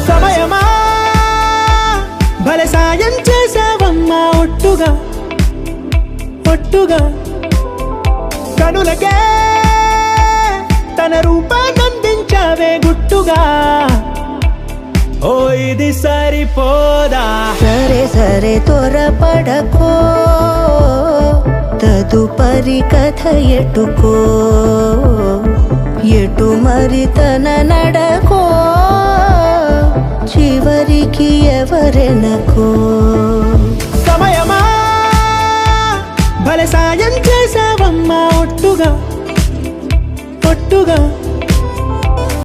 సమయమా భలే సాయం చేసావమ్మా ఒట్టుగా ఒట్టుగా కనులకే తన రూపాన్నందించావే గుట్టుగా ఓ ఇది సరిపోదా సరే సరే త్వరపడకో తదుపరి కథ ఎటుకో ఎటు మరి తన నడకో చివరికి ఎవరెనకో సమయమా భలే సాయం చేసావమ్మా ఒట్టుగా ఒట్టుగా